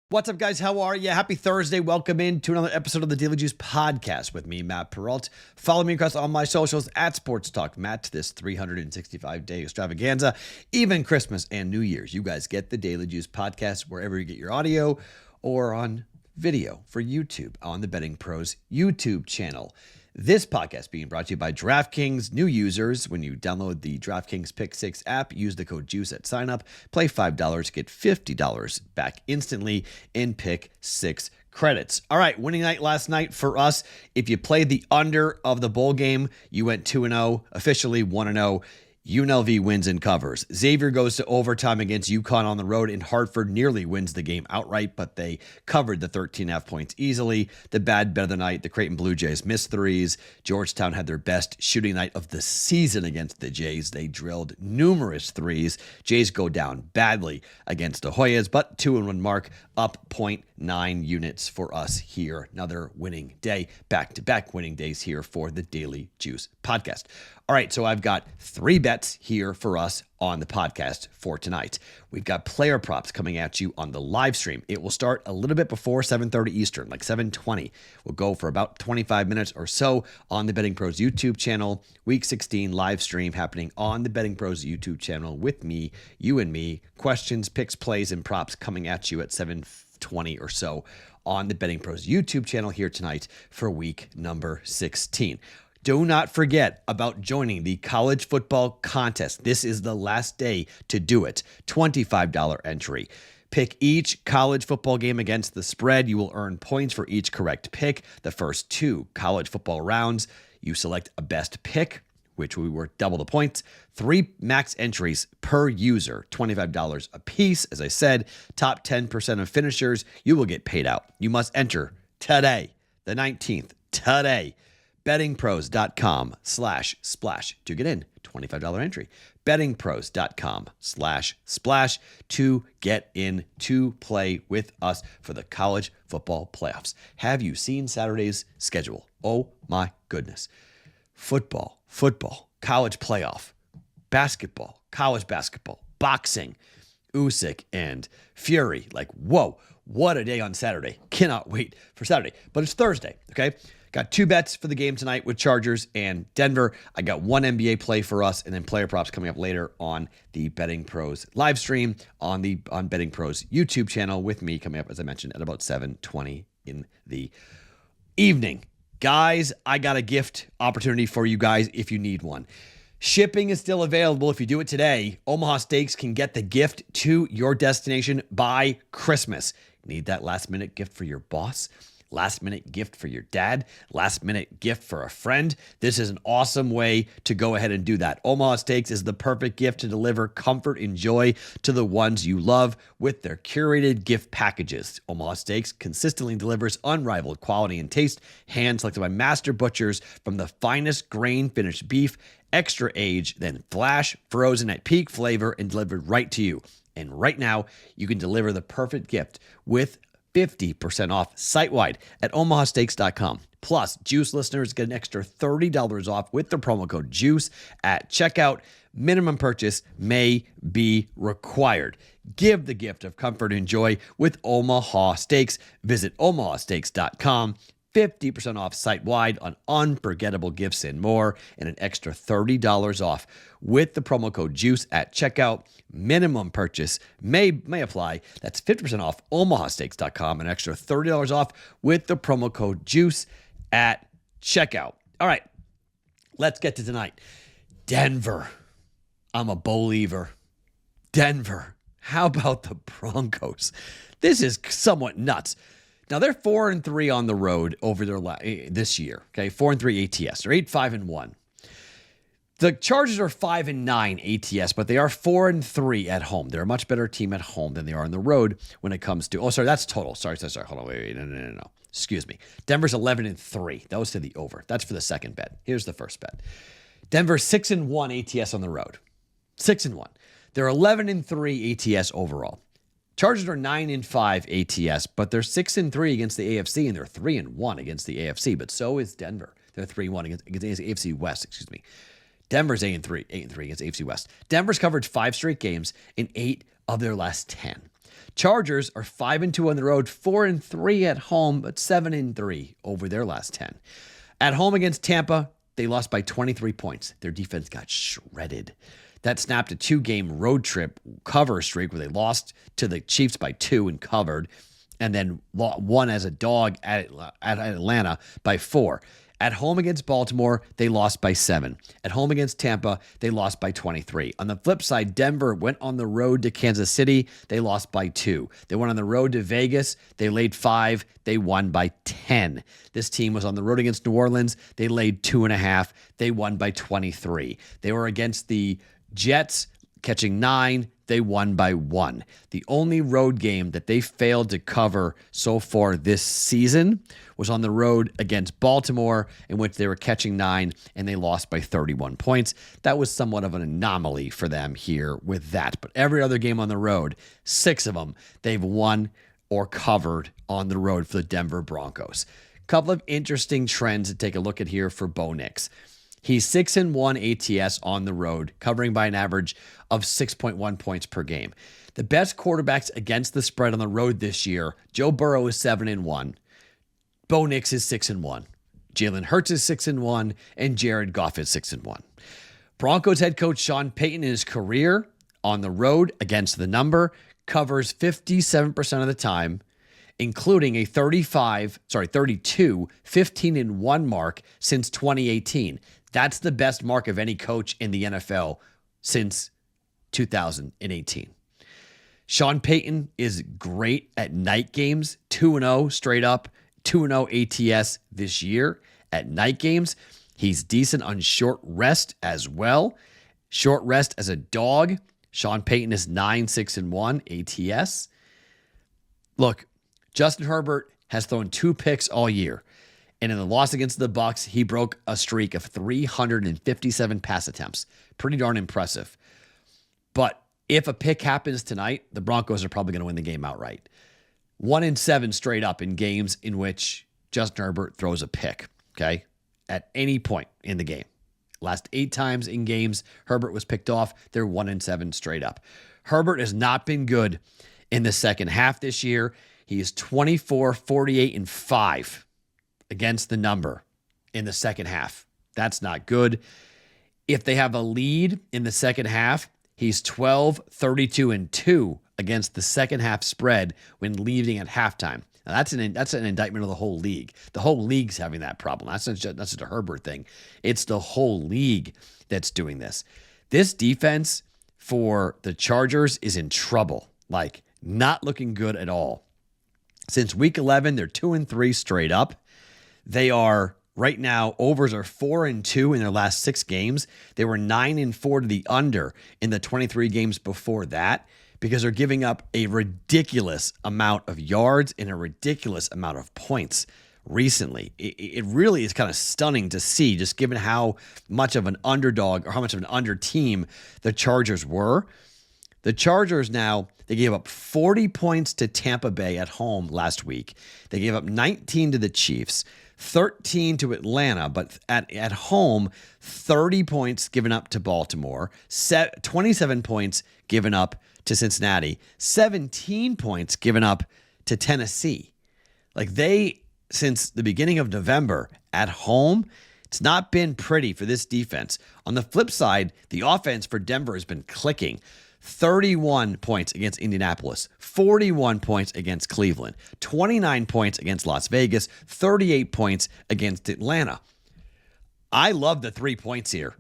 What's up, guys? How are you? Happy Thursday. Welcome in to another episode of the Daily Juice podcast with me, Matt Peralt. Follow me across all my socials at Sports Talk Matt. This 365-day extravaganza, even Christmas and New Year's. You guys get the Daily Juice podcast wherever you get your audio or on video for YouTube on the BettingPros YouTube channel. This podcast being brought to you by DraftKings. New users, when you download the DraftKings Pick 6 app, use the code JUICE at sign up, play $5, get $50 back instantly in Pick 6 credits. All right, winning night last night for us. If you played the under of the bowl game, you went 2-0, officially 1-0. UNLV wins and covers. Xavier goes to overtime against UConn on the road, and Hartford nearly wins the game outright, but they covered the 13.5 points easily. The bad bet of the night, the Creighton Blue Jays missed threes. Georgetown had their best shooting night of the season against the Jays. They drilled numerous threes. Jays go down badly against the Hoyas, but 2-1 mark, up 0.9 units for us here. Another winning day, back-to-back winning days here for the Daily Juice podcast. All right, so I've got 3 bets here for us on the podcast for tonight. We've got player props coming at you on the live stream. It will start a little bit before 7:30 Eastern, like 7:20. We'll go for about 25 minutes or so on the BettingPros YouTube channel. Week 16 live stream happening on the BettingPros YouTube channel with me, you and me. Questions, picks, plays, and props coming at you at 7:20 or so on the BettingPros YouTube channel here tonight for week number 16. Do not forget about joining the college football contest. This is the last day to do it. $25 entry. Pick each college football game against the spread. You will earn points for each correct pick. The first 2 college football rounds, you select a best pick, which we were double the points. 3 max entries per user, $25 a piece. As I said, top 10% of finishers, you will get paid out. You must enter today, the 19th, today. bettingpros.com/splash to get in. $25 entry. bettingpros.com/splash to get in to play with us for the college football playoffs. Have you seen Saturday's schedule? Oh my goodness. Football, college playoff, basketball, college basketball, boxing, Usyk and Fury. Like, whoa, what a day on Saturday. Cannot wait for Saturday. But it's Thursday, okay? Got 2 bets for the game tonight with Chargers and Denver. I got 1 NBA play for us, and then player props coming up later on the Betting Pros live stream on Betting Pros YouTube channel with me coming up, as I mentioned, at about 7:20 in the evening. Guys, I got a gift opportunity for you guys if you need one. Shipping is still available. If you do it today, Omaha Steaks can get the gift to your destination by Christmas. Need that last-minute gift for your boss? Last-minute gift for your dad, last-minute gift for a friend. This is an awesome way to go ahead and do that. Omaha Steaks is the perfect gift to deliver comfort and joy to the ones you love with their curated gift packages. Omaha Steaks consistently delivers unrivaled quality and taste, hand-selected by master butchers from the finest grain-finished beef, extra age, then flash frozen at peak flavor and delivered right to you. And right now, you can deliver the perfect gift with 50% off site-wide at omahasteaks.com. Plus, Juice listeners get an extra $30 off with the promo code JUICE at checkout. Minimum purchase may be required. Give the gift of comfort and joy with Omaha Steaks. Visit omahasteaks.com. 50% off site-wide on unforgettable gifts and more, and an extra $30 off with the promo code JUICE at checkout. Minimum purchase may apply. That's 50% off omahasteaks.com, an extra $30 off with the promo code JUICE at checkout. All right, let's get to tonight. Denver. I'm a believer. Denver. How about the Broncos? This is somewhat nuts. Now, they're 4-3 on the road over their this year. Okay, 4-3 ATS. They're 8-5-1. The Chargers are 5-9 ATS, but they are 4-3 at home. They're a much better team at home than they are on the road when it comes to. Oh, sorry, that's total. Sorry. Hold on, wait. No. Excuse me. Denver's 11-3. That was to the over. That's for the second bet. Here's the first bet. Denver 6-1 ATS on the road. 6-1. They're 11-3 ATS overall. Chargers are 9-5 ATS, but they're 6-3 against the AFC, and they're 3-1 against the AFC. But so is Denver. They're 3-1 against the AFC West. Excuse me. Denver's 8-3 against AFC West. Denver's covered 5 straight games in 8 of their last 10. Chargers are 5-2 on the road, 4-3 at home, but 7-3 over their last 10. At home against Tampa, they lost by 23 points. Their defense got shredded. That snapped a 2-game road trip cover streak where they lost to the Chiefs by 2 and covered, and then won as a dog at Atlanta by 4. At home against Baltimore, they lost by 7. At home against Tampa, they lost by 23. On the flip side, Denver went on the road to Kansas City. They lost by 2. They went on the road to Vegas. They laid 5. They won by 10. This team was on the road against New Orleans. They laid 2.5. They won by 23. They were against the Jets, catching 9. They won by 1. The only road game that they failed to cover so far this season was on the road against Baltimore, in which they were catching 9 and they lost by 31 points. That was somewhat of an anomaly for them here with that. But every other game on the road, 6 of them, they've won or covered on the road for the Denver Broncos. Couple of interesting trends to take a look at here for Bo Nix. He's 6-1 ATS on the road, covering by an average of 6.1 points per game. The best quarterbacks against the spread on the road this year, Joe Burrow is 7-1. Bo Nix is 6-1. Jalen Hurts is 6-1, and Jared Goff is 6-1. Broncos head coach Sean Payton in his career on the road against the number covers 57% of the time, including a 32 15-1 mark since 2018. That's the best mark of any coach in the NFL since 2018. Sean Payton is great at night games, 2-0 straight up, 2-0 ATS this year at night games. He's decent on short rest as well. Short rest as a dog. Sean Payton is 9-6-1 ATS. Look, Justin Herbert has thrown 2 picks all year. And in the loss against the Bucs, he broke a streak of 357 pass attempts. Pretty darn impressive. But if a pick happens tonight, the Broncos are probably going to win the game outright. 1-7 straight up in games in which Justin Herbert throws a pick, okay, at any point in the game. Last 8 times in games Herbert was picked off, they're 1-7 straight up. Herbert has not been good in the second half this year. He is 24, 48, and 5 against the number in the second half. That's not good. If they have a lead in the second half, he's 12, 32, and 2 against the second half spread when leading at halftime. Now that's an indictment of the whole league. The whole league's having that problem. That's just a Herbert thing. It's the whole league that's doing this. This defense for the Chargers is in trouble. Like, not looking good at all. Since week 11, they're 2-3 straight up. They are right now, overs are 4-2 in their last 6 games. They were 9-4 to the under in the 23 games before that, because they're giving up a ridiculous amount of yards and a ridiculous amount of points recently. It really is kind of stunning to see, just given how much of an underdog or how much of an under team the Chargers were. The Chargers now, they gave up 40 points to Tampa Bay at home last week. They gave up 19 to the Chiefs, 13 to Atlanta, but at home, 30 points given up to Baltimore, 27 points given up to Cincinnati, 17 points given up to Tennessee. Like, they, since the beginning of November at home, it's not been pretty for this defense. On the flip side, the offense for Denver has been clicking. 31 points against Indianapolis, 41 points against Cleveland, 29 points against Las Vegas, 38 points against Atlanta. I love the 3 points here.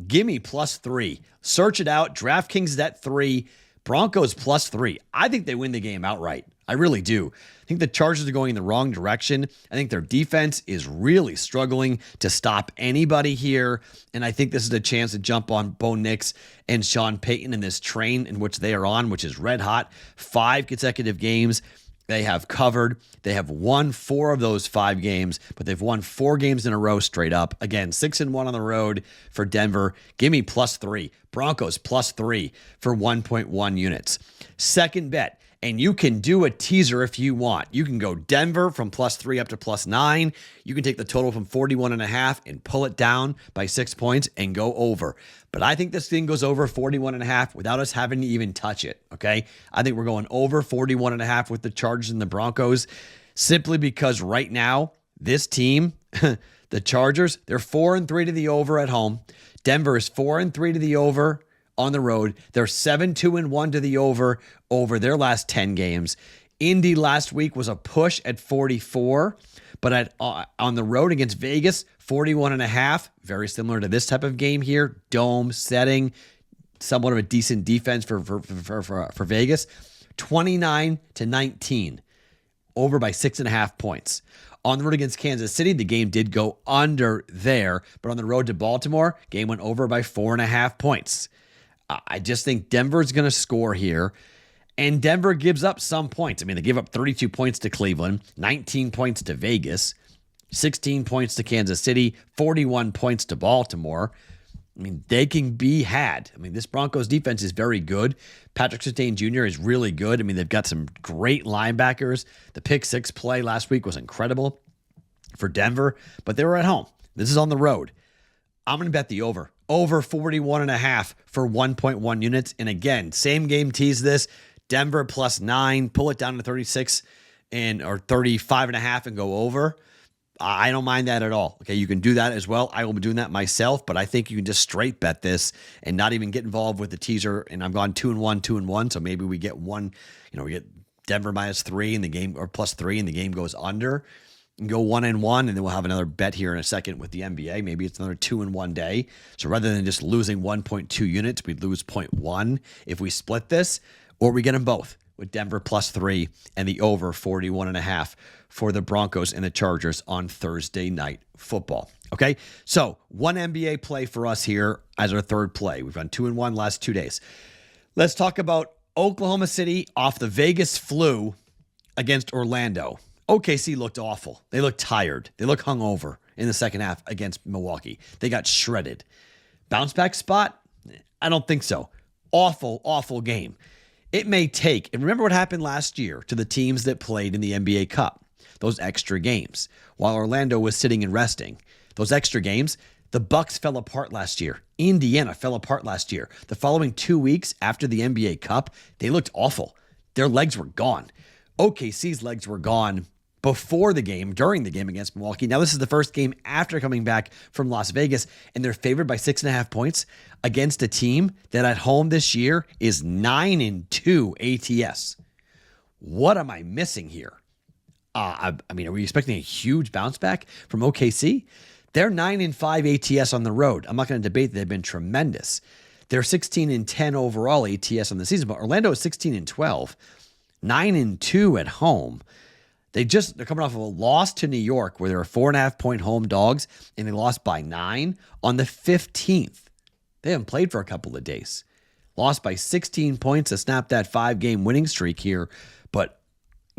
Give me +3. Search it out. DraftKings is at 3. Broncos +3. I think they win the game outright. I really do. I think the Chargers are going in the wrong direction. I think their defense is really struggling to stop anybody here. And I think this is a chance to jump on Bo Nix and Sean Payton in this train in which they are on, which is red hot. 5 consecutive games they have covered. They have won 4 of those 5 games, but they've won 4 games in a row straight up. Again, 6-1 on the road for Denver. Give me +3. Broncos +3 for 1.1 units. Second bet, And you can do a teaser if you want. You can go Denver from +3 up to +9. You can take the total from 41.5 and pull it down by 6 points and go over. But I think this thing goes over 41.5 without us having to even touch it, okay? I think we're going over 41.5 with the Chargers and the Broncos simply because right now, this team, the Chargers, they're 4-3 to the over at home. Denver is 4-3 to the over on the road. They're 7-2-1 to the over their last 10 games. Indy last week was a push at 44, but on the road against Vegas, 41.5, very similar to this type of game here. Dome setting, somewhat of a decent defense for Vegas. 29-19, over by 6.5 points. On the road against Kansas City, the game did go under there, but on the road to Baltimore, game went over by 4.5 points. I just think Denver's going to score here, and Denver gives up some points. I mean, they give up 32 points to Cleveland, 19 points to Vegas, 16 points to Kansas City, 41 points to Baltimore. I mean, they can be had. I mean, this Broncos defense is very good. Patrick Surtain Jr. is really good. I mean, they've got some great linebackers. The pick six play last week was incredible for Denver, but they were at home. This is on the road. I'm going to bet the over. Over 41.5 for 1.1 units. And again, same game tease this. Denver +9, pull it down to 36 or 35.5 and go over. I don't mind that at all. Okay, you can do that as well. I will be doing that myself, but I think you can just straight bet this and not even get involved with the teaser. And I'm gone 2-1. So maybe we get one, we get Denver -3 in the game or +3 and the game goes under. And go 1-1, and then we'll have another bet here in a second with the NBA. Maybe it's another 2-1 day. So rather than just losing 1.2 units, we'd lose 0.1 if we split this, or we get them both with Denver +3 and the over 41.5 for the Broncos and the Chargers on Thursday Night Football. Okay, so one NBA play for us here as our third play. We've done 2-1 last 2 days. Let's talk about Oklahoma City off the Vegas flu against Orlando. OKC looked awful. They looked tired. They looked hungover in the second half against Milwaukee. They got shredded. Bounce back spot? I don't think so. Awful game. It may take, and remember what happened last year to the teams that played in the NBA Cup, those extra games, while Orlando was sitting and resting. Those extra games, the Bucks fell apart last year. Indiana fell apart last year. The following 2 weeks after the NBA Cup, they looked awful. Their legs were gone. OKC's legs were gone before the game, during the game against Milwaukee. Now, this is the first game after coming back from Las Vegas, and they're favored by 6.5 points against a team that at home this year is 9-2 ATS. What am I missing here? I mean, are we expecting a huge bounce back from OKC? They're 9-5 ATS on the road. I'm not going to debate that they've been tremendous. They're 16-10 overall ATS on the season, but Orlando is 16-12, 9-2 at home. They're coming off of a loss to New York where they were 4.5-point home dogs, and they lost by 9 on the 15th. They haven't played for a couple of days. Lost by 16 points to snap that 5-game winning streak here. But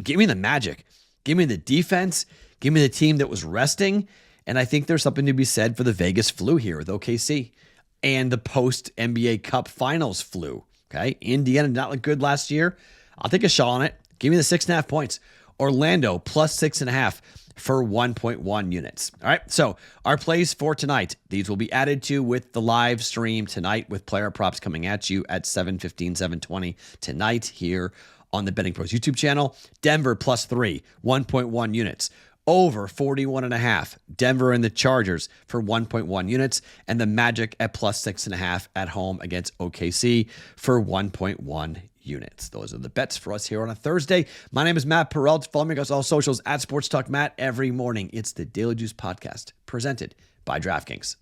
give me the magic. Give me the defense. Give me the team that was resting. And I think there's something to be said for the Vegas flu here with OKC and the post-NBA Cup Finals flu. Okay, Indiana did not look good last year. I'll take a shot on it. Give me the 6.5 points. Orlando +6.5 for 1.1 units. All right, so our plays for tonight, these will be added to with the live stream tonight with player props coming at you at 7:15, 7:20 tonight here on the BettingPros YouTube channel. Denver +3, 1.1 units. Over 41.5. Denver and the Chargers for 1.1 units. And the Magic at +6.5 at home against OKC for 1.1 units. Those are the bets for us here on a Thursday. My name is Matt Peralt. Follow me across all socials at Sports Talk Matt every morning. It's the Daily Juice Podcast presented by DraftKings.